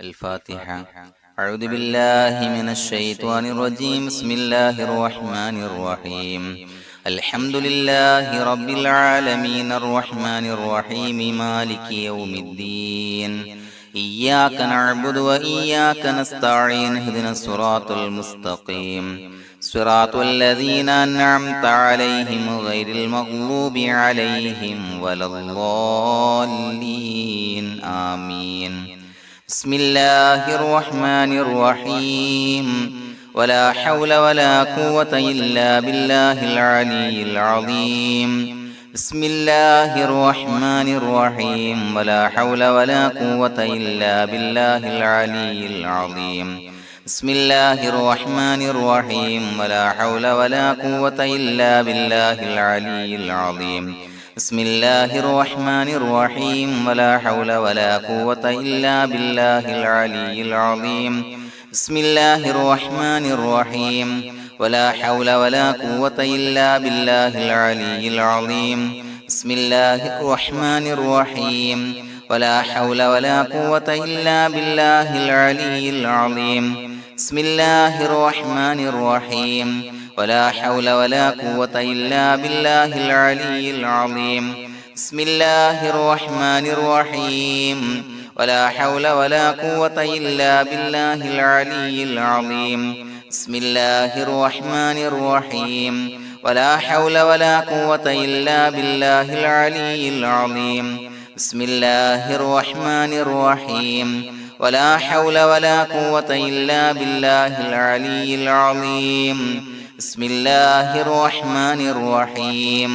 الفاتحة. أعوذ بالله من الشيطان الرجيم. بسم الله الرحمن الرحيم. الحمد لله رب العالمين الرحمن الرحيم مالك يوم الدين. إياك نعبد وإياك نستعين. اهدنا الصراط المستقيم صراط الذين أنعمت عليهم غير المغضوب عليهم ولا الضالين. آمين. بسم الله الرحمن الرحيم. ولا حول ولا قوة إلا بالله العلي العظيم. بسم الله الرحمن الرحيم. ولا حول ولا قوة إلا بالله العلي العظيم. بسم الله الرحمن الرحيم. ولا حول ولا قوة إلا بالله العلي العظيم. بسم الله الرحمن الرحيم. ولا حول ولا قوة إلا بالله العلي العظيم. بسم الله الرحمن الرحيم. ولا حول ولا قوة إلا بالله العلي العظيم. بسم الله الرحمن الرحيم. ولا حول ولا قوة إلا بالله العلي العظيم. بسم الله الرحمن الرحيم. ولا حول ولا قوة إلا بالله العلي العظيم. بسم الله الرحمن الرحيم. ولا حول ولا قوة إلا بالله العلي العظيم. بسم الله الرحمن الرحيم. ولا حول ولا قوة إلا بالله العلي العظيم. بسم الله الرحمن الرحيم. ولا حول ولا قوة إلا بالله العلي العظيم. بسم الله الرحمن الرحيم.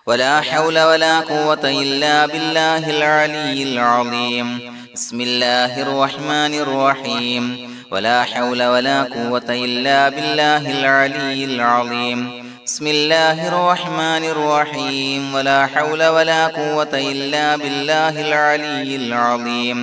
ولا حول ولا قوة إلا بالله العلي العظيم. بسم الله الرحمن الرحيم. ولا حول ولا قوة إلا بالله العلي العظيم. بسم الله الرحمن الرحيم. ولا حول ولا قوة إلا بالله العلي العظيم.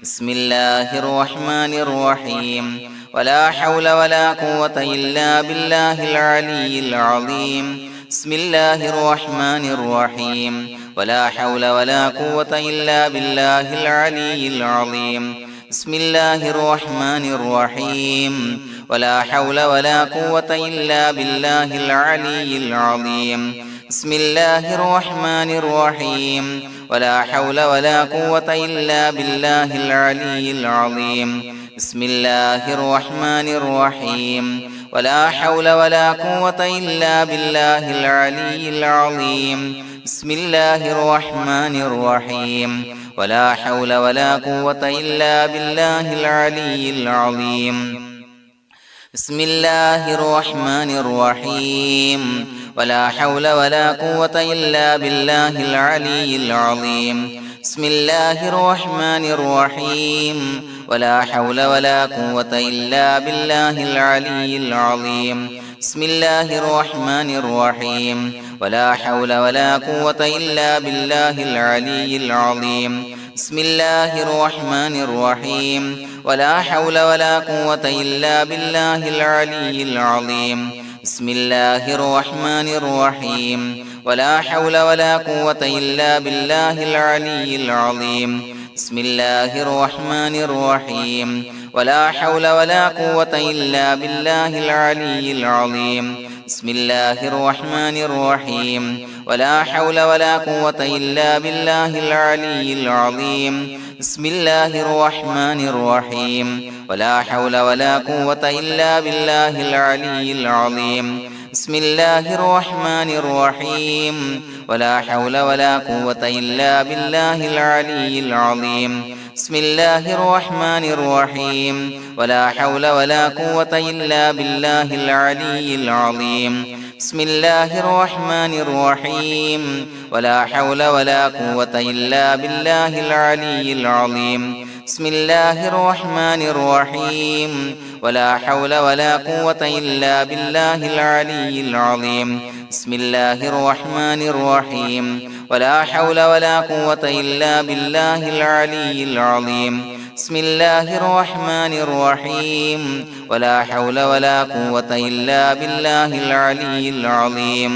بسم الله الرحمن الرحيم. ولا حول ولا قوة إلا بالله العلي العظيم. بسم الله الرحمن الرحيم. ولا حول ولا قوة إلا بالله العلي العظيم. بسم الله الرحمن الرحيم. ولا حول ولا قوة إلا بالله العلي العظيم. بسم الله الرحمن الرحيم. ولا حول ولا قوة إلا بالله العلي العظيم. بسم الله الرحمن الرحيم. ولا حول ولا قوة إلا بالله العلي العظيم. بسم الله الرحمن الرحيم. ولا حول ولا قوة إلا بالله العلي العظيم. بسم الله الرحمن الرحيم. ولا حول ولا قوة إلا بالله العلي العظيم. بسم الله الرحمن الرحيم. ولا حول ولا قوة إلا بالله العلي العظيم. بسم الله الرحمن الرحيم. ولا حول ولا قوة إلا بالله العلي العظيم. بسم الله الرحمن الرحيم. ولا حول ولا قوة إلا بالله العلي العظيم. بسم الله الرحمن الرحيم. ولا حول ولا قوة إلا بالله العلي العظيم. بسم الله الرحمن الرحيم. ولا حول ولا قوة إلا بالله العلي العظيم. بسم الله الرحمن الرحيم. ولا حول ولا قوة إلا بالله العلي العظيم. بسم الله الرحمن الرحيم. ولا حول ولا قوة إلا بالله العلي العظيم. بسم الله الرحمن الرحيم. ولا حول ولا قوة إلا بالله العلي العظيم. بسم الله الرحمن الرحيم. ولا حول ولا قوة إلا بالله العلي العظيم. بسم الله الرحمن الرحيم. ولا حول ولا قوة إلا بالله العلي العظيم. بسم الله الرحمن الرحيم. ولا حول ولا قوة إلا بالله العلي العظيم. بسم الله الرحمن الرحيم. ولا حول ولا قوة إلا بالله العلي العظيم. بسم الله الرحمن الرحيم. ولا حول ولا قوة إلا بالله العلي العظيم.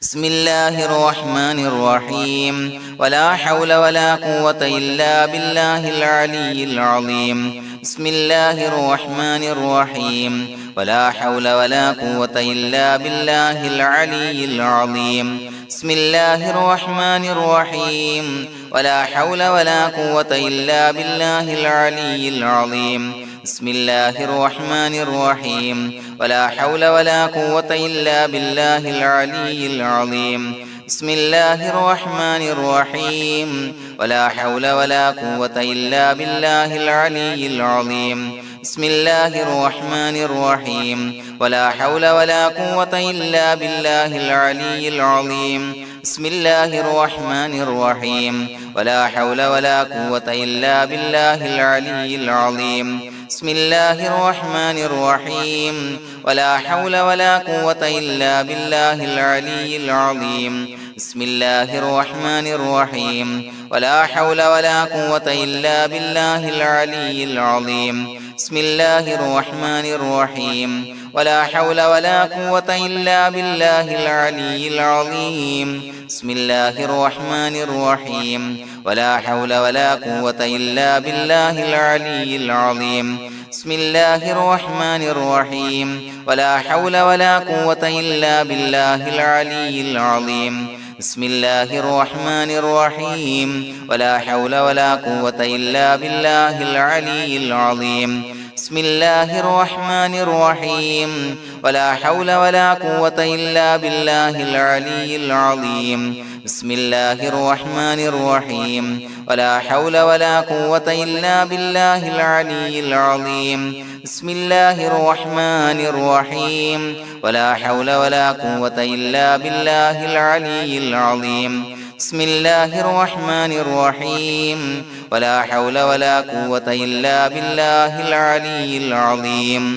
بسم الله الرحمن الرحيم ولا حول ولا قوة إلا بالله العلي العظيم بسم الله الرحمن الرحيم ولا حول ولا قوة إلا بالله العلي العظيم بسم الله الرحمن الرحيم ولا حول ولا قوة إلا بالله العلي العظيم بسم الله الرحمن الرحيم ولا حول ولا قوة إلا بالله العلي العظيم بسم الله الرحمن الرحيم ولا حول ولا قوة إلا بالله العلي العظيم بسم الله الرحمن الرحيم ولا حول ولا قوة إلا بالله العلي العظيم بسم الله الرحمن الرحيم ولا حول ولا قوة إلا بالله العلي العظيم بسم الله الرحمن الرحيم ولا حول ولا قوة إلا بالله العلي العظيم بسم الله الرحمن الرحيم ولا حول ولا قوة إلا بالله العلي العظيم بسم الله الرحمن الرحيم ولا حول ولا قوة إلا بالله العلي العظيم بسم الله الرحمن الرحيم ولا حول ولا قوة إلا بالله العلي العظيم بسم الله الرحمن الرحيم ولا حول ولا قوة إلا بالله العلي العظيم بسم الله الرحمن الرحيم ولا حول ولا قوة إلا بالله العلي العظيم بسم الله الرحمن الرحيم ولا حول ولا قوة إلا بالله العلي العظيم بسم الله الرحمن الرحيم ولا حول ولا قوة إلا بالله العلي العظيم بسم الله الرحمن الرحيم ولا حول ولا قوة إلا بالله العلي العظيم بسم الله الرحمن الرحيم ولا حول ولا قوة إلا بالله العلي العظيم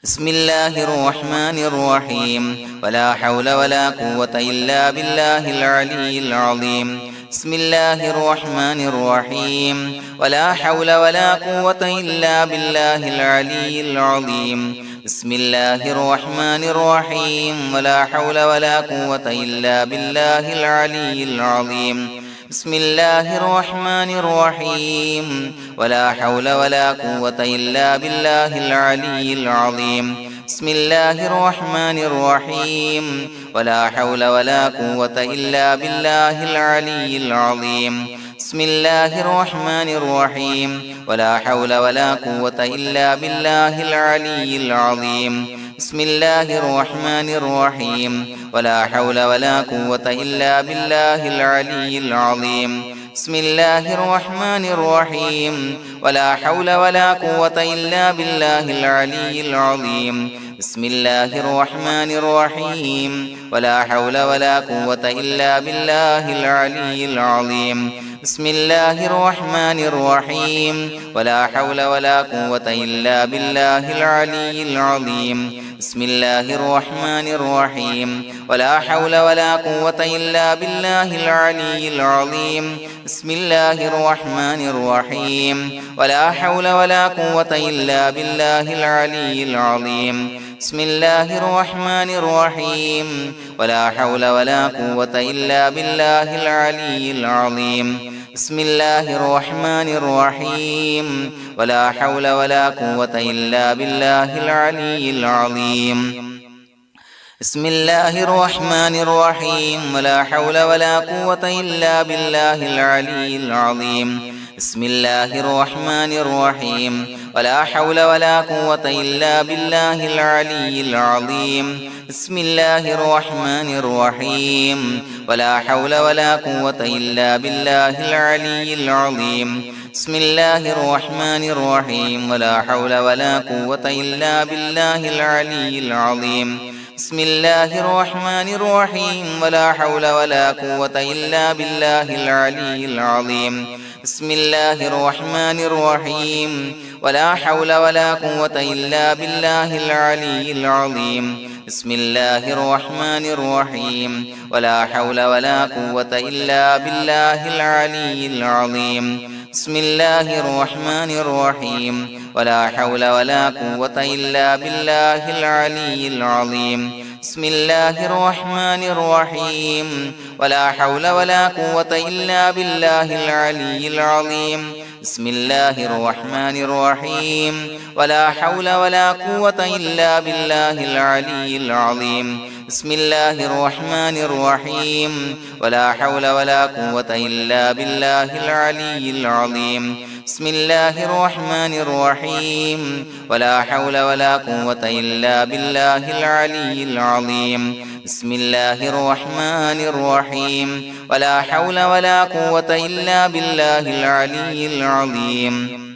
بسم الله الرحمن الرحيم ولا حول ولا قوة إلا بالله العلي العظيم بسم الله الرحمن الرحيم ولا حول ولا قوة إلا بالله العلي العظيم بسم الله الرحمن الرحيم ولا حول ولا قوة إلا بالله العلي العظيم بسم الله الرحمن الرحيم ولا حول ولا قوة إلا بالله العلي العظيم بسم الله الرحمن الرحيم ولا حول ولا قوة إلا بالله العلي العظيم بسم الله الرحمن الرحيم ولا حول ولا قوة إلا بالله العلي العظيم بسم الله الرحمن الرحيم ولا حول ولا قوة إلا بالله العلي العظيم بسم الله الرحمن الرحيم ولا حول ولا قوة إلا بالله العلي العظيم بسم الله الرحمن الرحيم ولا حول ولا قوة إلا بالله العلي العظيم بسم الله الرحمن الرحيم ولا حول ولا قوة إلا بالله العلي العظيم بسم الله الرحمن الرحيم ولا حول ولا قوة إلا بالله العلي العظيم بسم الله الرحمن الرحيم ولا حول ولا قوة إلا بالله العلي العظيم بسم الله الرحمن الرحيم ولا حول ولا قوة إلا بالله العلي العظيم بسم الله الرحمن الرحيم ولا حول ولا قوة إلا بالله العلي العظيم بسم الله الرحمن الرحيم ولا حول ولا قوة إلا بالله العلي العظيم بسم الله الرحمن الرحيم ولا حول ولا قوة إلا بالله العلي العظيم بسم الله الرحمن الرحيم ولا حول ولا قوة إلا بالله العلي العظيم بسم الله الرحمن الرحيم ولا حول ولا قوة إلا بالله العلي العظيم بسم الله الرحمن الرحيم ولا حول ولا قوة إلا بالله العلي العظيم بسم الله الرحمن الرحيم ولا حول ولا قوة إلا بالله العلي العظيم بسم الله الرحمن الرحيم ولا حول ولا قوة إلا بالله العلي العظيم بسم الله الرحمن الرحيم ولا حول ولا قوة إلا بالله العلي العظيم بسم الله الرحمن الرحيم ولا حول ولا قوة إلا بالله العلي العظيم بسم الله الرحمن الرحيم ولا حول ولا قوة إلا بالله العلي العظيم بسم الله الرحمن الرحيم ولا حول ولا قوة إلا بالله العلي العظيم بسم الله الرحمن الرحيم ولا حول ولا قوة إلا بالله العلي العظيم بسم الله الرحمن الرحيم ولا حول ولا قوة إلا بالله العلي العظيم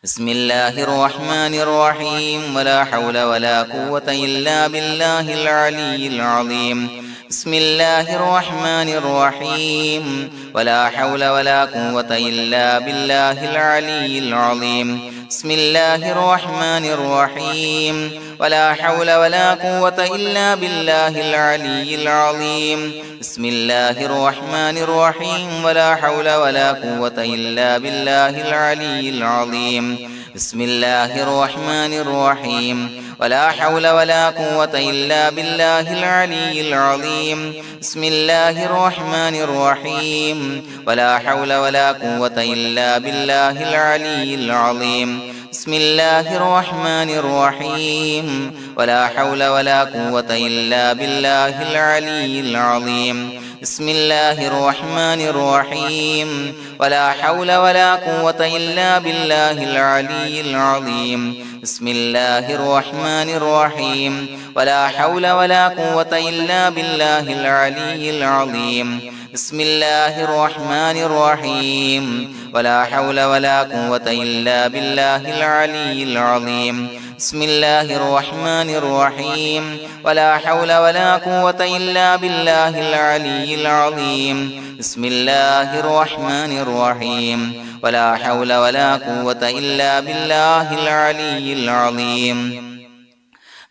بسم الله الرحمن الرحيم ولا حول ولا قوة إلا بالله العلي العظيم بسم الله الرحمن الرحيم ولا حول ولا قوة إلا بالله العلي العظيم بسم الله الرحمن الرحيم ولا حول ولا قوة إلا بالله العلي العظيم بسم الله الرحمن الرحيم ولا حول ولا قوة إلا بالله العلي العظيم بسم الله الرحمن الرحيم ولا حول ولا قوة إلا بالله العلي العظيم بسم الله الرحمن الرحيم ولا حول ولا قوة إلا بالله العلي العظيم بسم الله الرحمن الرحيم ولا حول ولا قوة إلا بالله العلي العظيم بسم الله الرحمن الرحيم ولا حول ولا قوة إلا بالله العلي العظيم بسم الله الرحمن الرحيم ولا حول ولا قوة إلا بالله العلي العظيم بسم الله الرحمن الرحيم ولا حول ولا قوة إلا بالله العلي العظيم بسم الله الرحمن الرحيم ولا حول ولا قوة إلا بالله العلي العظيم بسم الله الرحمن الرحيم ولا حول ولا قوة إلا بالله العلي العظيم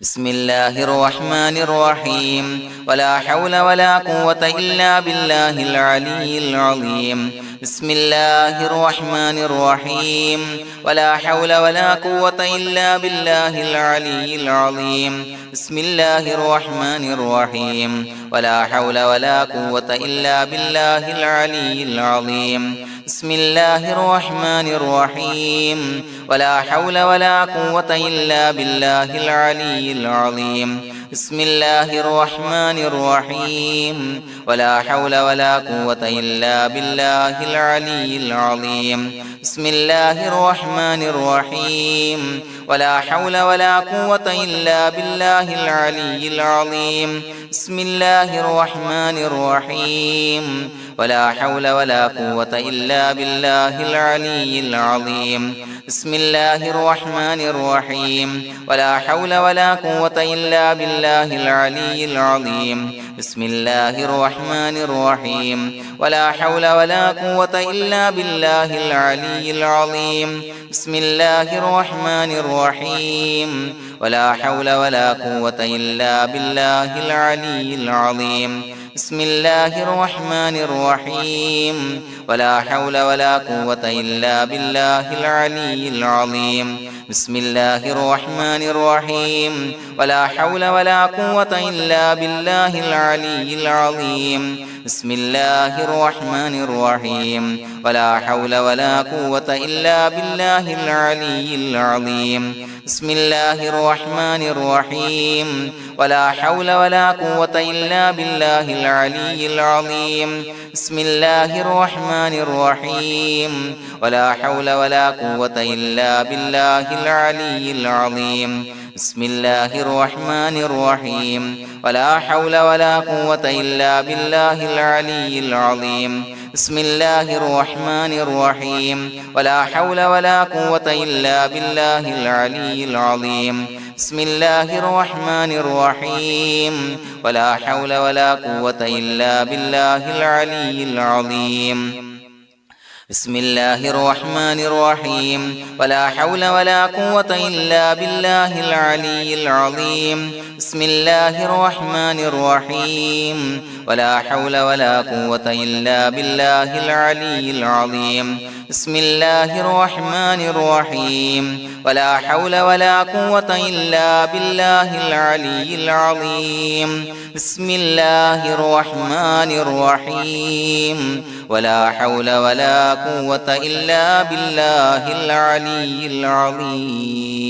بسم الله الرحمن الرحيم ولا حول ولا قوة إلا بالله العلي العظيم بسم الله الرحمن الرحيم ولا حول ولا قوة إلا بالله العلي العظيم بسم الله الرحمن الرحيم ولا حول ولا قوة إلا بالله العلي العظيم بسم الله الرحمن الرحيم ولا حول ولا قوة إلا بالله العلي العظيم بسم الله الرحمن الرحيم ولا حول ولا قوة إلا بالله العلي العظيم بسم الله الرحمن الرحيم ولا حول ولا قوة إلا بالله العلي العظيم بسم الله الرحمن الرحيم ولا حول ولا قوة إلا بالله العلي العظيم بسم الله الرحمن الرحيم ولا حول ولا قوة إلا بالله العلي العظيم بسم الله الرحمن الرحيم ولا حول ولا قوة إلا بالله العلي العظيم بسم الله الرحمن الرحيم ولا حول ولا قوة إلا بالله العلي العظيم بسم الله الرحمن الرحيم ولا حول ولا قوة إلا بالله العلي العظيم بسم الله الرحمن الرحيم ولا حول ولا قوة إلا بالله العلي العظيم بسم الله الرحمن الرحيم ولا حول ولا قوة إلا بالله العلي العظيم بسم الله الرحمن الرحيم ولا حول ولا قوة إلا بالله العلي العظيم بسم الله الرحمن الرحيم ولا حول ولا قوة إلا بالله العلي العظيم بسم الله الرحمن الرحيم ولا حول ولا قوة إلا بالله العلي العظيم بسم الله الرحمن الرحيم ولا حول ولا قوة إلا بالله العلي العظيم بسم الله الرحمن الرحيم ولا حول ولا قوة إلا بالله العلي العظيم بسم الله الرحمن الرحيم ولا حول ولا قوة إلا بالله العلي العظيم بسم الله الرحمن الرحيم ولا حول ولا قوة إلا بالله العلي العظيم بسم الله الرحمن الرحيم ولا حول ولا قوة إلا بالله العلي العظيم بسم الله الرحمن الرحيم ولا حول ولا قوة إلا بالله العلي العظيم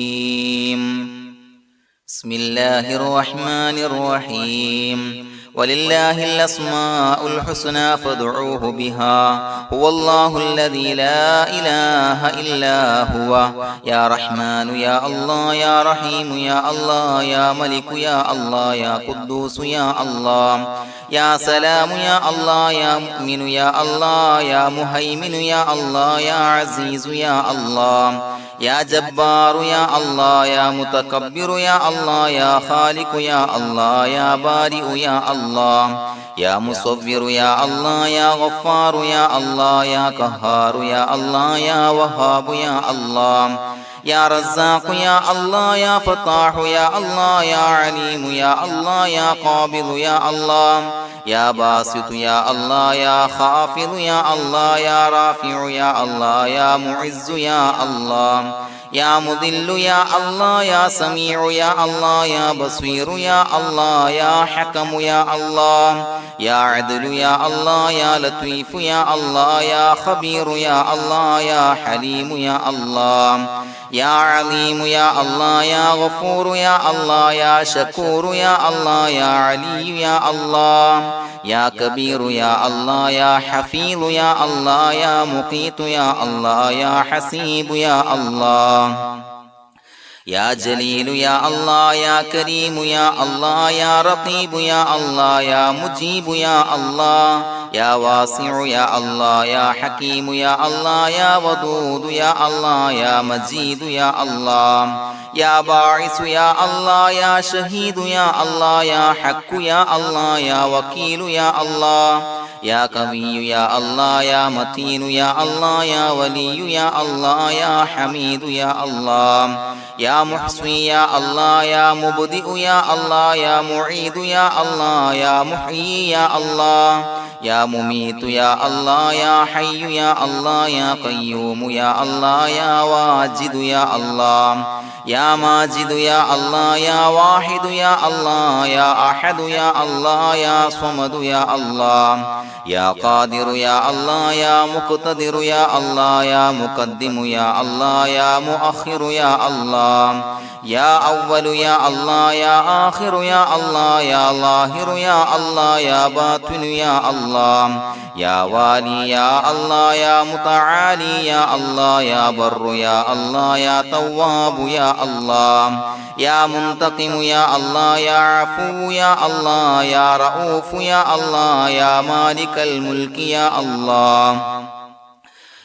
بسم الله الرحمن الرحيم ولله الأسماء الحسنى فادعوه بها هو الله الذي لا إله إلا هو يا رحمن يا الله يا رحيم يا الله يا ملك يا الله يا قدوس يا الله يا سلام يا الله يا مؤمن يا الله يا مهيمن يا الله يا عزيز يا الله يا جبار يا الله يا متكبر يا الله يا خالق يا الله يا بارئ يا الله يا مصور يا الله يا غفار يا الله يا قهار يا الله يا وهاب يا الله يا رزاق يا الله يا فتاح يا الله يا عليم يا الله يا قابض يا الله يا باسط يا الله يا خافض يا الله يا رافع يا الله يا معز يا الله يا مذل يا الله يا سميع يا الله يا بصير يا الله يا حكم يا الله يا عدل يا الله يا لطيف يا الله يا خبير يا الله يا حليم يا الله يا عليم يا الله يا غفور يا الله يا شكور يا الله يا علي يا الله يا كبير يا الله يا حفيظ يا الله يا مقيت يا الله يا حسيب يا الله يا جليل يا الله يا كريم يا الله يا رقيب يا الله يا مجيب يا الله يا واسع يا الله يا حكيم يا الله يا ودود يا الله يا مجيد يا الله يا باعث يا الله يا شهيد يا الله يا حق يا الله يا وكيل يا الله يا قوي يا الله يا متين يا الله يا ولي يا الله يا حميد يا الله يا محصي يا الله يا مبدئ يا الله يا معيد يا الله يا محيي يا الله يا مميت يا الله يا حي يا الله يا قيوم يا الله يا واجد يا الله يا ماجد يا الله يا واحد يا الله يا أحد يا الله يا صمد يا الله يا قادر يا الله يا مقتدر يا الله يا مقدم يا الله يا مؤخر يا الله يا أول يا الله يا آخر يا الله يا ظاهر يا الله يا باطن يا الله يا والي يا الله يا متعالي يا الله يا بر يا الله يا تواب يا الله يا منتقم يا الله يا عفو يا الله يا رؤوف يا الله يا مالك الملك يا الله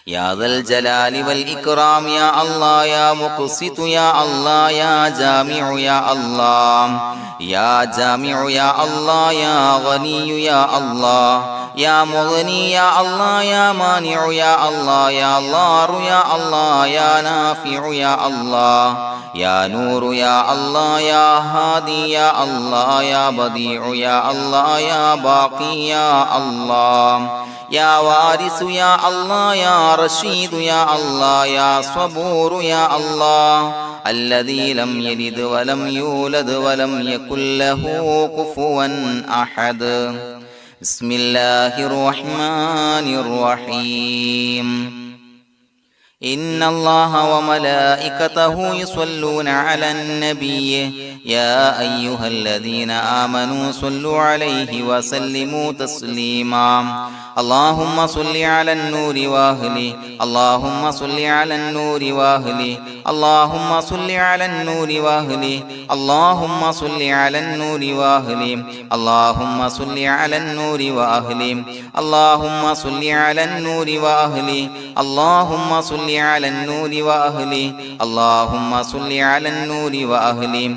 يا ذا الجلال والإكرام يا الله يا مقسط يا الله يا جامع يا الله يا جامع يا الله يا غني يا الله يا مغني يا الله يا مانع يا الله يا ضار يا الله يا نافع يا الله يا نور يا الله يا هادي يا الله يا بديع يا الله يا باقي يا الله يا وارث يا الله يا رشيد يا الله يا صبور يا الله الذي لم يلد ولم يولد ولم يكن له كفوا أحد بسم الله الرحمن الرحيم إن الله وملائكته يصلون على النبي يا أيها الذين آمنوا صلوا عليه وسلموا تسليما اللهم صل على النور وأهله اللهم صل على النور وأهله اللهم صل على النور وأهله اللهم صل على النور وأهله اللهم صل على النور وأهله اللهم صل على النور وأهله اللهم صل على النور وأهله اللهم صل على النور وأهله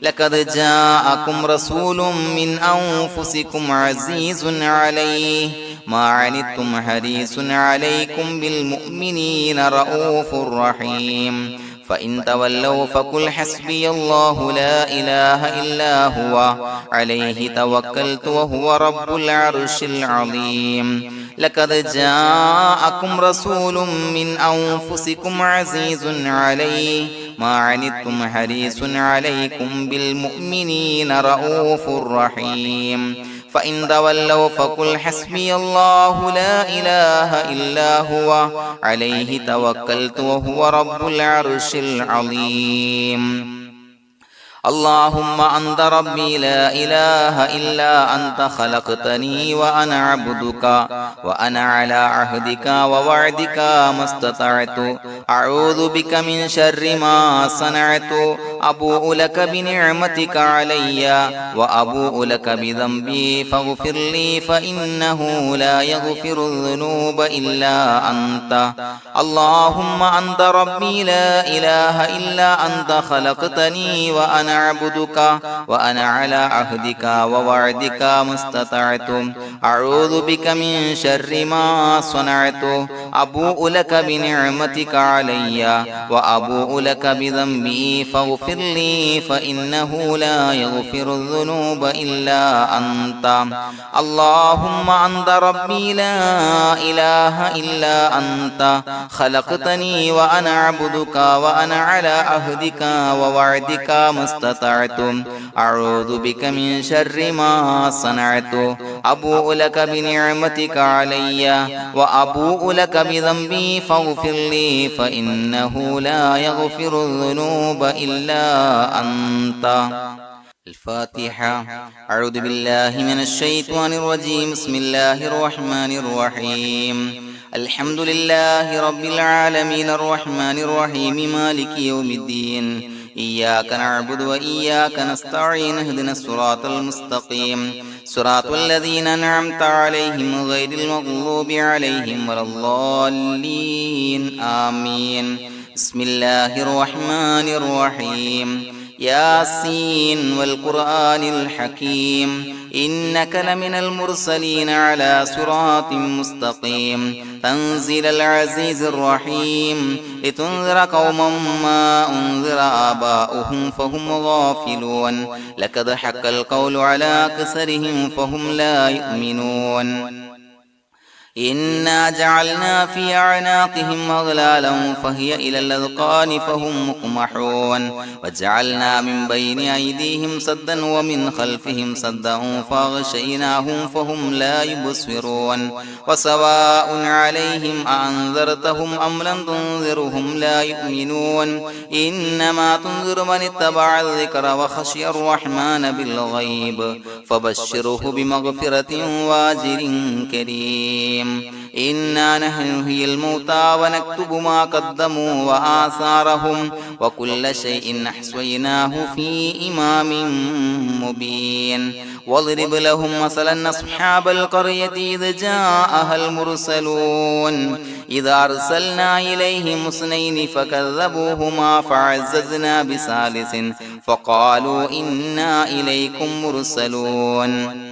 لقد جاءكم رسول من أنفسكم عزيز عليه ما عنتم حريص عليكم بالمؤمنين رؤوف رحيم فإن تولوا فقل حسبي الله لا إله إلا هو عليه توكلت وهو رب العرش العظيم لقد جاءكم رسول من أنفسكم عزيز عليه ما عنتم حريص عليكم بالمؤمنين رؤوف رحيم فإن تولوا فقل حسبي الله لا إله إلا هو عليه توكلت وهو رب العرش العظيم اللهم أنت ربي لا إله إلا أنت خلقتني وأنا عبدك وأنا على عهدك ووعدك ما استطعت أعوذ بك من شر ما صنعت أبوء لك بنعمتك علي وأبوء لك بذنبي فاغفر لي فإنه لا يغفر الذنوب إلا أنت اللهم أنت ربي لا إله إلا أنت خلقتني وأنا عبدك وأنا على عهدك ووعدك ما استطعت أعوذ بك من شر ما صنعت أبوء لك بنعمتك علي وأبوء لك بذنبي فاغفر لي فإنه لا يغفر الذنوب إلا أنت اللهم أنت ربي لا إله إلا أنت خلقتني وأنا عبدك وأنا على عهدك ووعدك ما استطعت أعوذ بك من شر ما صنعت أبوء لك بنعمتك علي وأبوء لك بذنبي فاغفر لي فإنه لا يغفر الذنوب إلا أنت الفاتحة أعوذ بالله من الشيطان الرجيم بسم الله الرحمن الرحيم الحمد لله رب العالمين الرحمن الرحيم مالك يوم الدين إياك نعبد وإياك نستعين اهدنا الصراط المستقيم صراط الذين أنعمت عليهم غير المغضوب عليهم ولا الضالين آمين بسم الله الرحمن الرحيم ياسين والقرآن الحكيم إنك لمن المرسلين على صراط مستقيم تنزيل العزيز الرحيم لتنذر قوما ما أنذر آباؤهم فهم غافلون لقد حق القول على أكثرهم فهم لا يؤمنون إنا جعلنا في أعناقهم أغلالا فهي إلى الأذقان فهم مقمحون وجعلنا من بين أيديهم سدا ومن خلفهم سدا فأغشيناهم فهم لا يبصرون وسواء عليهم أأنذرتهم أم لم تنذرهم لا يؤمنون إنما تنذر من اتبع الذكر وخشي الرحمن بالغيب فبشره بمغفرة وأجر كريم إنا نحن نحيي الموتى ونكتب ما قدموا وآثارهم وكل شيء أحصيناه في إمام مبين واضرب لهم مثلا أصحاب القرية إذ جاءها المرسلون إذا أرسلنا إليهم اثنين فكذبوهما فعززنا بثالث فقالوا إنا إليكم مرسلون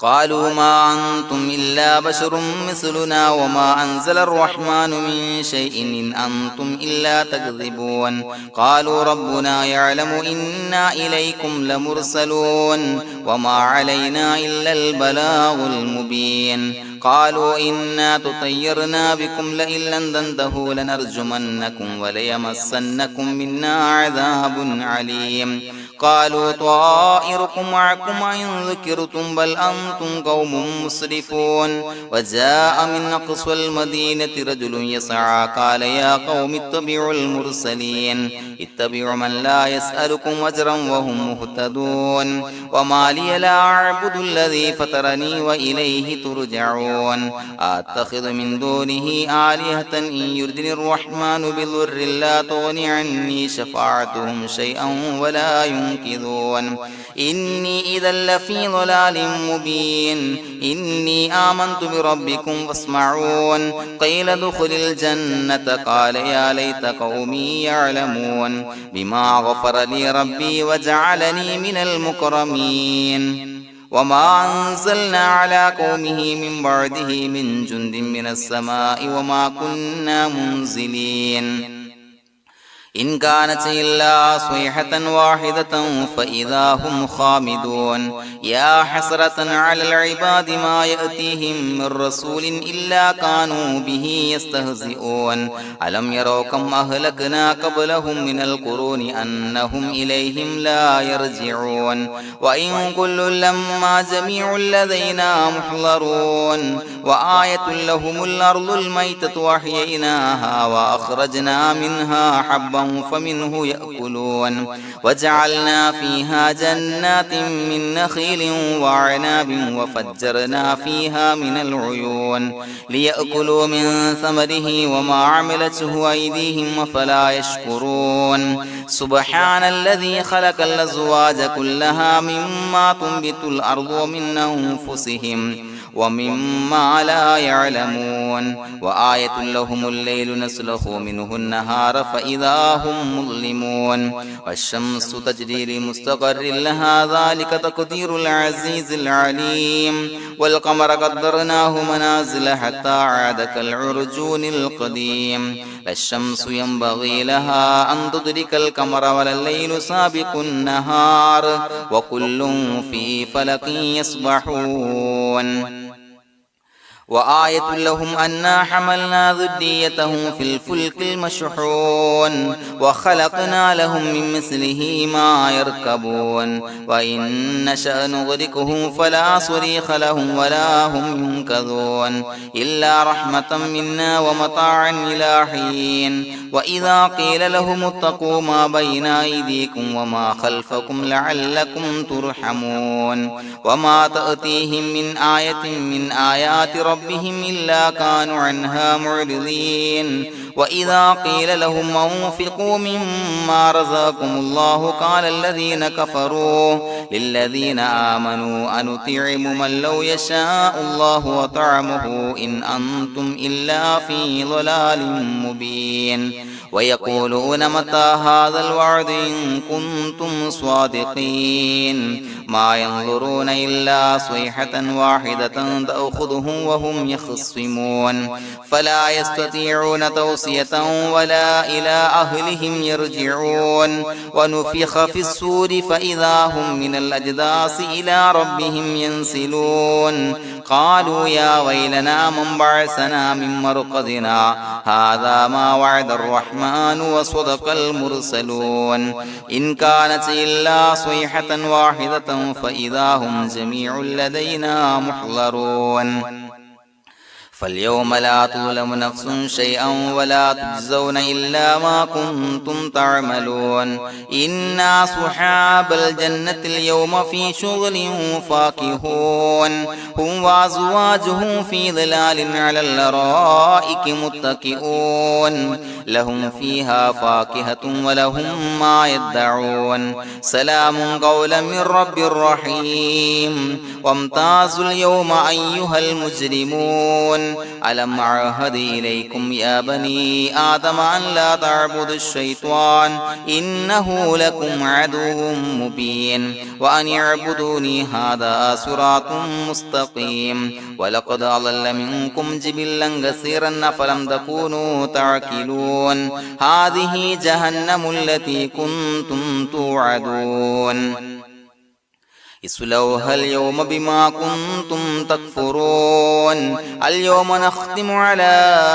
قالوا ما أنتم إلا بشر مثلنا وما أنزل الرحمن من شيء إن أنتم إلا تكذبون قالوا ربنا يعلم إنا إليكم لمرسلون وما علينا إلا البلاغ المبين قالوا إنا تطيرنا بكم لئن لم تنتهوا لنرجمنكم وليمسنكم منا عذاب عليم قالوا طائركم معكم إن ذكرتم بل أنتم قوم مسرفون وجاء من أقصى المدينة رجل يسعى قال يا قوم اتبعوا المرسلين اتبعوا من لا يسألكم أجرا وهم مهتدون وما لي لا أعبد الذي فطرني وإليه ترجعون أتخذ من دونه آلهة إن يردني الرحمن بضر لا تغني عني شفاعتهم شيئا ولا ينصرون ينكثون إني إذا لفي ضلال مبين إني آمنت بربكم فاسمعون قيل ادخل الجنة قال يا ليت قومي يعلمون بما غفر لي ربي وجعلني من المكرمين وما أنزلنا على قومه من بعده من جند من السماء وما كنا منزلين إن كانت إلا صيحة واحدة فإذا هم خامدون يا حسرة على العباد ما يأتيهم من رسول إلا كانوا به يستهزئون ألم يروا كم أهلكنا قبلهم من القرون أنهم إليهم لا يرجعون وإن كل لما جميع لدينا محضرون وآية لهم الأرض الميتة وأحييناها وأخرجنا منها حبا فمنه يأكلون وجعلنا فيها جنات من نخيل وعناب وفجرنا فيها من العيون ليأكلوا من ثمره وما عملته أيديهم فلا يشكرون سبحان الذي خلق الأزواج كلها مما تنبت الأرض ومن أنفسهم ومما لا يعلمون وآية لهم الليل نسلخ منه النهار فإذا هم مظلمون والشمس تجري لمستقر لها ذلك تقدير العزيز العليم والقمر قدرناه منازل حتى عاد كالعرجون القديم لا الشمس ينبغي لها أن تدرك القمر ولا الليل سابق النهار وكل في فلك يسبحون وآية لهم أنا حملنا ذريتهم في الفلك المشحون وخلقنا لهم من مثله ما يركبون وإن نشأ نغرقهم فلا صريخ لهم ولا هم ينقذون إلا رحمة منا ومتاعا إلى حين وإذا قيل لهم اتقوا ما بين أيديكم وما خلفكم لعلكم ترحمون وما تأتيهم من آية من آيات ربهم إلا كانوا عنها معرضين وإذا قيل لهم أنفقوا مما رزقكم الله قال الذين كفروا للذين آمنوا أنطعم من لو يشاء الله وطعمه إن أنتم إلا في ضلال مبين ويقولون متى هذا الوعد إن كنتم صادقين ما ينظرون إلا صيحة واحدة تأخذهم وهم يخصمون فلا يستطيعون توصية ولا إلى أهلهم يرجعون ونفخ في الصور فإذا هم من الأجداث إلى ربهم ينسلون قالوا يا ويلنا من بعثنا من مرقدنا هذا ما وعد الرحمن وصدق المرسلون إن كانت إلا صيحة واحدة فإذا هم جميع لدينا محضرون فاليوم لا تظلم نفس شيئا ولا تجزون إلا ما كنتم تعملون إنا أصحاب الجنة اليوم في شغل فاكهون هم وأزواجهم في ظلال على الأرائك متكئون لهم فيها فاكهة ولهم ما يدعون سلام قولا من رب رحيم وامتازوا اليوم أيها المجرمون ألم أعهد إليكم يا بني آدم أن لا تعبدوا الشيطان إنه لكم عدو مبين وأن اعبدوني هذا صراط مستقيم ولقد أضل منكم جبلا كثيرا فلم تكونوا تعقلون هذه جهنم التي كنتم توعدون اصلوها اليوم بما كنتم تكفرون اليوم نختم على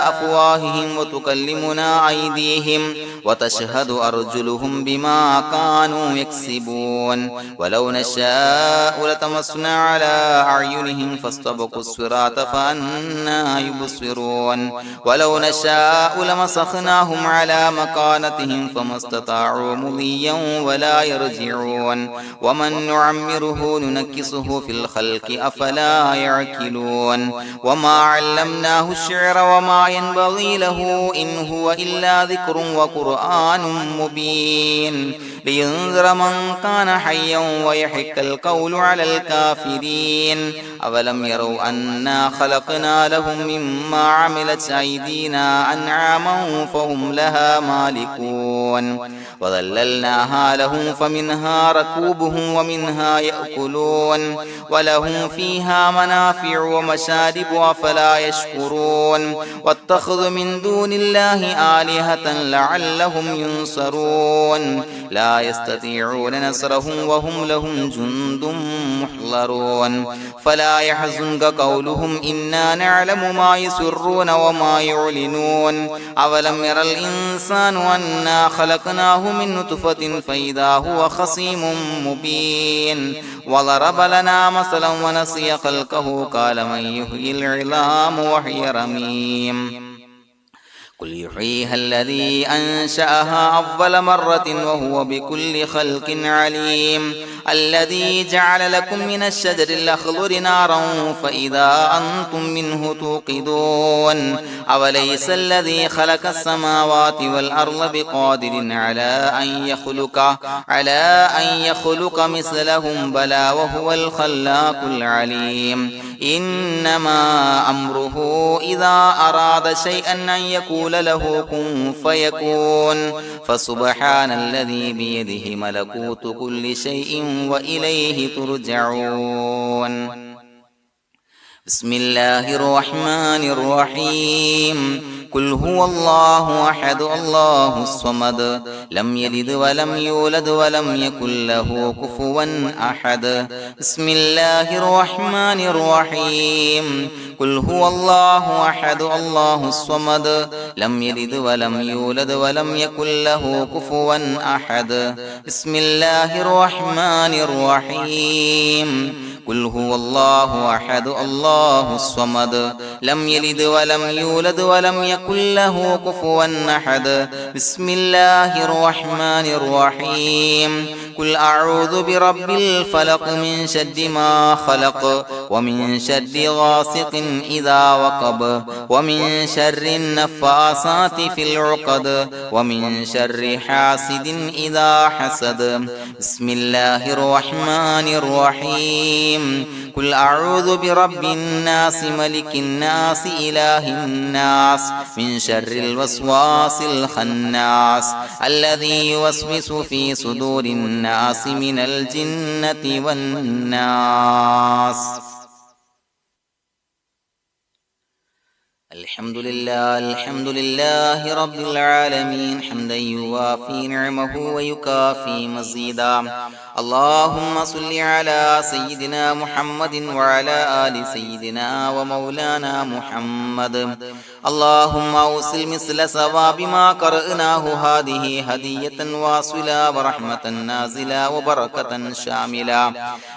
أفواههم وتكلمنا أيديهم وتشهد أرجلهم بما كانوا يكسبون ولو نشاء لتمسنا على أعينهم فاستبقوا الصراط فأنا يبصرون ولو نشاء لمسخناهم على مكانتهم فما استطاعوا مضيا ولا يرجعون ومن نعمره نعمره ننكسه في الخلق أفلا يعقلون وما علمناه الشعر وما ينبغي له إن هو إلا ذكر وقرآن مبين لينذر من كان حيا ويحق القول على الكافرين أولم يروا أنا خلقنا لهم مما عملت أيدينا أنعاما فهم لها مالكون وظللناها لهم فمنها ركوبهم ومنها يأكلون ولهم فيها منافع ومشارب أفلا يشكرون واتخذوا من دون الله آلهة لعلهم ينصرون لا يستطيعون نصرهم وهم لهم جند محضرون فلا يحزنك قولهم إنا نعلم ما يسرون وما يعلنون أولم ير الإنسان أنا خلقناه من نطفة فإذا هو خصيم مبين وضرب لنا مثلا ونسي خلقه قال من يحيي العظام وهي رميم قل يحييها الذي أنشأها أول مرة وهو بكل خلق عليم الذي جعل لكم من الشجر الأخضر نارا فإذا أنتم منه توقدون أوليس الذي خلق السماوات والأرض بقادر على أن يخلق مثلهم بلى وهو الخلاق العليم إنما أمره إذا أراد شيئا أن يقول له كن فيكون فسبحان الذي بيده ملكوت كل شيء وإليه ترجعون بسم الله الرحمن الرحيم قل هو الله أحد الله الصمد لم يلد ولم يولد ولم يكن له كفوا أحد بسم الله الرحمن الرحيم قل هو الله أحد الله الصمد لم يلد ولم يولد ولم يكن له كفوا أحد بسم الله الرحمن الرحيم قل هو الله أحد الله الصمد لم يلد ولم يولد ولم يكن له كفوا أحد بسم الله الرحمن الرحيم قل أعوذ برب الفلق من شر ما خلق ومن شر غاسق إذا وقب ومن شر النفاثات في العقد ومن شر حاسد إذا حسد بسم الله الرحمن الرحيم قل أعوذ برب الناس ملك الناس إله الناس من شر الوسواس الخناس الذي يوسوس في صدور الناس من الجنة والناس الحمد لله رب العالمين حمدا يوافي نعمه ويكافي مزيدا اللهم صل على سيدنا محمد وعلى آل سيدنا ومولانا محمد اللهم أوصل مثل ثواب ما قرأناه هذه هدية واصلة ورحمة نازلة وبركة شاملة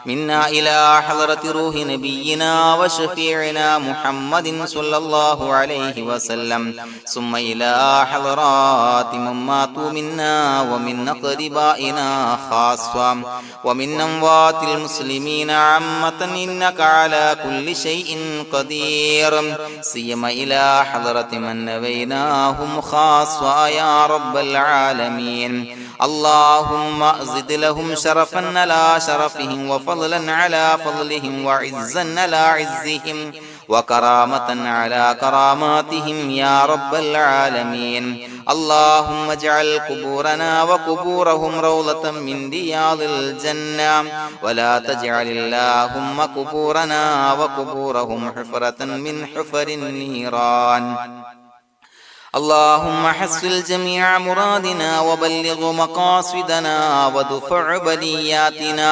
منا إلى حضرة روح نبينا وشفيعنا محمد صلى الله عليه وسلم ثم إلى حضرات من ماتوا منا ومن أقربائنا خاصة ومن أموات المسلمين عامة إنك على كل شيء قدير سيما إلى حضرة من نبيناهم خاصة يا رب العالمين اللهم زد لهم شرفا على شرفهم وفضلا على فضلهم وعزا على عزهم وكرامة على كراماتهم يا رب العالمين اللهم اجعل قبورنا وقبورهم روضة من رياض الجنة ولا تجعل اللهم قبورنا وقبورهم حفرة من حفر النيران اللهم حصل جميع مرادنا وبلغ مقاصدنا ودفع بلياتنا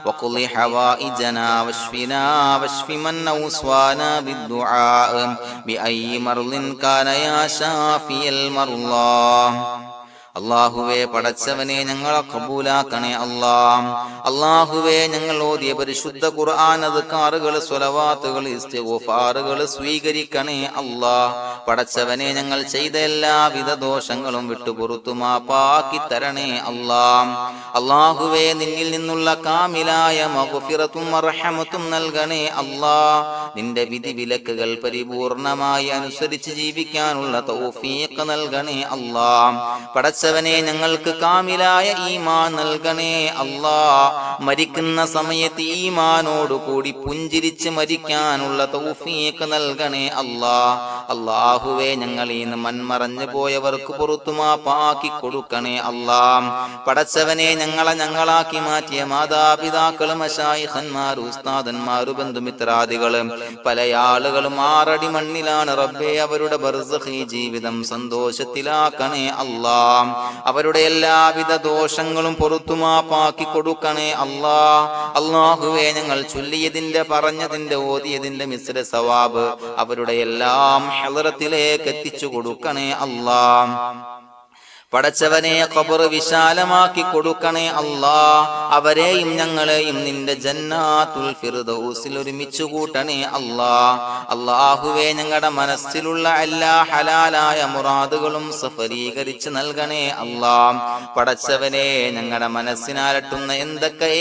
وقض حوائجنا واشفنا واشف من أوصانا بالدعاء بأي مرض كان يا شافي المرضى അല്ലാഹുവേ പടച്ചവനെ ഞങ്ങളെ ഖബൂലാക്കണേ അല്ലാഹ്. അല്ലാഹുവേ ഞങ്ങൾ ഓതിയ പരിശുദ്ധ ഖുർആൻ അദ്കാറുകൾ സ്വലവാത്തുകൾ ഇസ്തിഗ്ഫാറുകൾ സ്വീകരിക്കണേ അല്ലാഹ്. പടച്ചവനെ ഞങ്ങൾ ചെയ്ത എല്ലാവിധ ദോഷങ്ങളും വിട്ടുപുറത്തു മാപ്പാക്കി തരണേ അല്ലാഹ്. അല്ലാഹുവേ നിന്നിൽ നിന്നുള്ള കാമിലായ മഗ്ഫിറത്തും റഹ്മത്തും നൽകണേ അല്ലാഹ്. നിന്റെ വിധി വിലക്കുകൾ പരിപൂർണമായി അനുസരിച്ച് ജീവിക്കാനുള്ള തൗഫീഖ് നൽകണേ അല്ലാഹ്. പടച്ചവനെ ഞങ്ങൾക്ക് കാമിലായ ഈമാൻ നൽകണേ അല്ലാഹ്. മരിക്കുന്ന സമയത്ത് ഈമാനോട് കൂടി പുഞ്ചിരിച്ച് മരിക്കാനുള്ള തൗഫീഖ് നൽകണേ അല്ലാഹ്. അല്ലാഹുവേ ഞങ്ങളിൽ നിന്ന് മൺമറഞ്ഞു പോയവർക്ക് പുറത്തു മാപ്പാക്കി കൊടുക്കണേ അല്ലാഹ്. പടച്ചവനെ ഞങ്ങളാക്കി മാറ്റിയ മാതാപിതാക്കളും മശായിഖന്മാരും ഉസ്താദന്മാരും ബന്ധുമിത്രാദികളും പല ആളുകളും 6 അടി മണ്ണിലാണ് റബ്ബേ. അവരുടെ ബർസഖി ജീവിതം സന്തോഷത്തിലാക്കണേ അല്ലാഹ്. അവരുടെ എല്ലാവിധ ദോഷങ്ങളും പുറത്തു മാപ്പാക്കി കൊടുക്കണേ അല്ലാഹ്. അല്ലാഹുവേ ഞങ്ങൾ ചൊല്ലിയതിന്റെ പറഞ്ഞതിന്റെ ഓതിയതിന്റെ മിശ്ര സവാബ് അവരുടെ എല്ലാം ഹളറത്തിലേക്ക് എത്തിച്ചു കൊടുക്കണേ അല്ലാഹ്. പടച്ചവനെ ഖബർ വിശാലമാക്കി കൊടുക്കണേ അല്ലാഹ്. അവരെയും ഞങ്ങളെയും നിന്റെ ജന്നാത്തുൽ ഫിർദൗസിൽ ഒരുമിച്ച് കൂട്ടണേ അല്ലാഹ്. അല്ലാഹുവേ ഞങ്ങളുടെ മനസ്സിലുള്ള എല്ലാ ഹലാലായ മുറാദുകളും സഫലീകരിച്ച് നൽകണേ അല്ലാഹ്. പടച്ചവനെ ഞങ്ങളുടെ മനസ്സിനാലട്ടുന്ന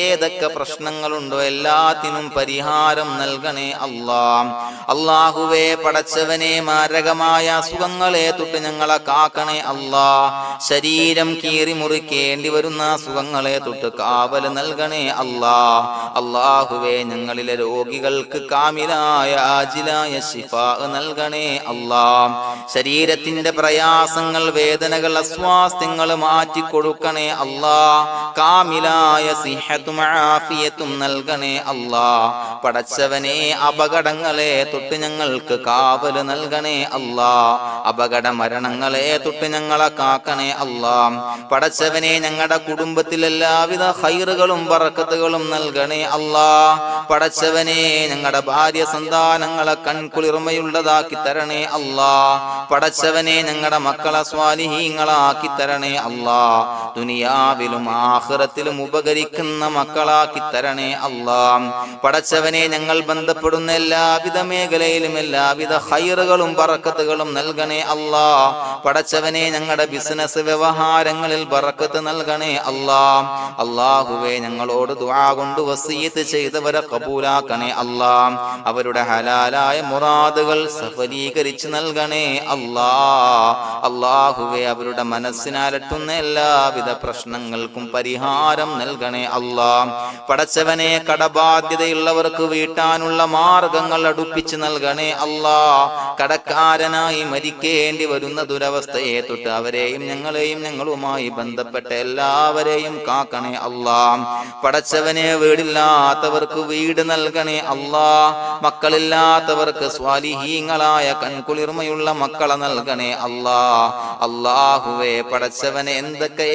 ഏതൊക്കെ പ്രശ്നങ്ങളുണ്ടോ എല്ലാത്തിനും പരിഹാരം നൽകണേ അല്ലാഹ്. അല്ലാഹുവേ പടച്ചവനെ മാരകമായ അസുഖങ്ങളെ തൊട്ട് ഞങ്ങളെ കാക്കണേ അല്ലാഹ്. ശരീരം കീറി മുറിക്കേണ്ടി വരുന്ന അസുഖങ്ങളെ തൊട്ട് കാവല് നൽകണേ അല്ലാഹ്. അല്ലാഹുവേ ഞങ്ങളിലെ രോഗികൾക്ക് കാമിലായ ആജിലായ ശിഫാ നൽകണേ അല്ലാഹ്. ശരീരത്തിന്റെ പ്രയാസങ്ങൾ വേദനകൾ അസ്വാസ്ഥ്യങ്ങൾ മാറ്റി കൊടുക്കണേ അല്ലാഹ്. കാമിലായ സിഹത്തും ആഫിയത്തും നൽകണേ അല്ലാഹ്. പടച്ചവനെ അപകടങ്ങളെ തൊട്ട് ഞങ്ങൾക്ക് കാവല് നൽകണേ അല്ലാഹ്. അപകട മരണങ്ങളെ തൊട്ട് ഞങ്ങളെ കാക്കണേ അല്ലാഹ്. പടച്ചവനെ ഞങ്ങളുടെ കുടുംബത്തിൽ എല്ലാവിധ ഖൈറുകളും ബറക്കത്തുകളും നൽകണേ അല്ലാഹ്. പടച്ചവനെ ഞങ്ങളുടെ ഭാര്യ സന്താനങ്ങളെ കൺകുളിർമയുള്ളതാക്കി തരണേ അല്ലാഹ്. പടച്ചവനെ ഞങ്ങളുടെ മക്കളെ സ്വാലിഹീങ്ങളാക്കി തരണേ അല്ലാഹ്. ദുനിയാവിലും ആഖിറത്തിലും ഉപകരിക്കുന്ന മക്കളാക്കി തരണേ അല്ലാഹ്. പടച്ചവനെ ഞങ്ങൾ ബന്ധപ്പെടുന്ന എല്ലാവിധ മേഖലയിലും എല്ലാവിധ ഖൈറുകളും ബറക്കത്തുകളും നൽകണേ അല്ലാഹ്. പടച്ചവനെ ഞങ്ങളുടെ ബിസിനസ് വ്യവഹാരങ്ങളിൽ ബറക്കത്ത് നൽകണേ അല്ലാഹ്. അല്ലാഹുവേ ഞങ്ങളോട് ദുആ കൊണ്ട് വസിയത്ത് ചെയ്തവരെ ഖബൂലാക്കണേ അല്ലാഹ്. അവരുടെ ഹലാലായ മുറാദുകൾ സഫലീകരിച്ച് നൽകണേ അല്ലാഹ്. അല്ലാഹുവേ അവരുടെ മനസ്സിനാലട്ടുന്ന എല്ലാവിധ പ്രശ്നങ്ങൾക്കും പരിഹാരം നൽകണേ അല്ലാഹ്. പടച്ചവനെ കടബാധ്യതയുള്ളവർക്ക് വീട്ടാനുള്ള മാർഗങ്ങൾ അടുപ്പിച്ച് നൽകണേ അല്ലാഹ്. കടക്കാരനായി മരിക്കേണ്ടി വരുന്ന ദുരവസ്ഥയെ തൊട്ട് അവരെയും ഞങ്ങളെയും ഞങ്ങളുമായി ബന്ധപ്പെട്ട എല്ലാവരെയും കാക്കണേ അല്ലാഹ്. പടച്ചവനെ വീടില്ലാത്തവർക്ക് വീട് നൽകണേ അല്ലാഹ്. മക്കളില്ലാത്തവർക്ക് സ്വാലിഹീങ്ങളായ കൺകുളിർമയുള്ള മക്കളെ നൽകണേ അല്ലാഹ്. അല്ലാഹുവേ പടച്ചവനെ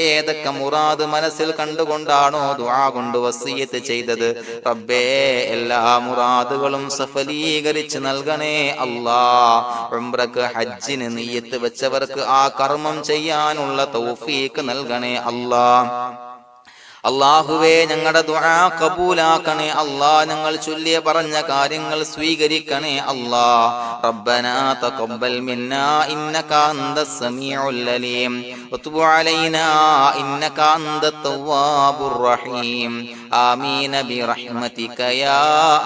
ഏതൊക്കെ മുറാദ് മനസ്സിൽ കണ്ടുകൊണ്ടാണോ ദുആ കൊണ്ട് വസിയത്ത് ചെയ്തത് റബ്ബേ എല്ലാ മുറാദുകളും സഫലീകരിച്ച് നൽകണേ അല്ലാഹ്. ഉംറക്ക് ഹജ്ജിന് നിയ്യത്ത് വെച്ചവർക്ക് ആ കർമ്മം ചെയ്യാനുള്ള തൗഫീഖ് നൽകണേ അല്ലാഹ്. അല്ലാഹുവേ ഞങ്ങളുടെ ദുആ ഖബൂലാക്കണേ അല്ലാഹ്. ഞങ്ങൾ ചൊല്ലിയ പറഞ്ഞ കാര്യങ്ങൾ സ്വീകരിക്കണേ അല്ലാഹ്. റബ്ബനാ തഖബ്ബൽ മിന്നാ ഇന്നക അന്തസ് സമീഉൽ അലീം വതുബ് അലൈനാ ഇന്നക അന്തത് തവ്വാബുർ റഹീം. ആമീൻ ബിറഹ്മതിക യാ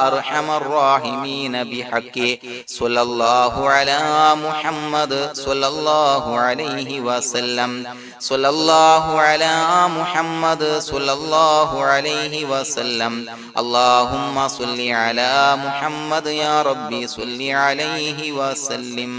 അർഹമർ റഹീമീൻ ബിഹഖി സ്വല്ലല്ലാഹു അലാ മുഹമ്മദ് സ്വല്ലല്ലാഹു അലൈഹി വസല്ലം. സ്വല്ലല്ലാഹു അലാ മുഹമ്മദ് സ്വല്ലല്ലാഹു അലൈഹി വസല്ലം. അല്ലാഹുമ്മ സ്വല്ലി അലാ മുഹമ്മദ് യാ റബ്ബി സ്വല്ലി അലൈഹി വസല്ലം.